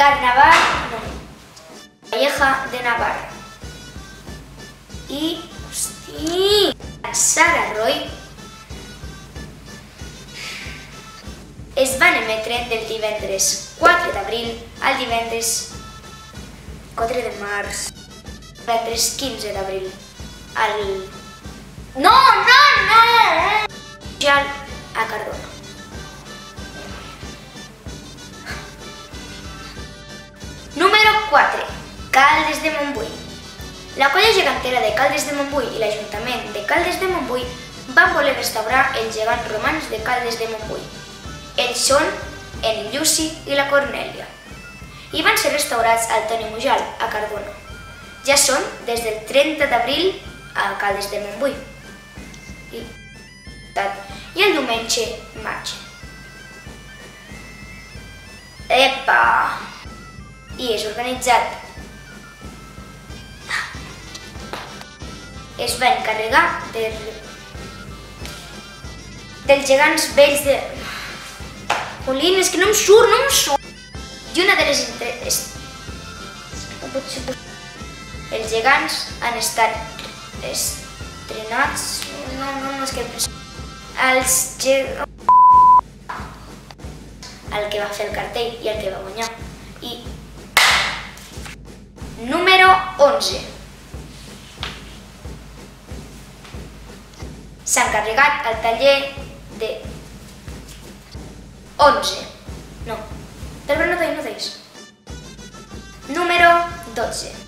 Carnaval, no. Calleja de Navarra. I, hosti, Sara Roy es van emetre del divendres 4 d'abril al divendres 4 de març, divendres 15 d'abril, al... No! Ja a Cardona. Número 4. Caldes de Montbui. La colla gegantera de Caldes de Montbui i l'Ajuntament de Caldes de Montbui van voler restaurar els gegants romans de Caldes de Montbui. Ells són en Lluci i la Cornèlia. I van ser restaurats al Toni Mujal, a Cardona. Ja són des del 30 d'abril a Caldes de Montbui. I el diumenge marxen. Epa! I és organitzat. Es va encarregar dels gegants vells de... Jolín, és que no em surt! I una de les... Els gegants han estat estrenats... No, és que... Els gegants... El que va fer el cartell i el que va guanyar. I... Número 11. S'ha encarregat el taller de 11. No, però no deis. Número 12.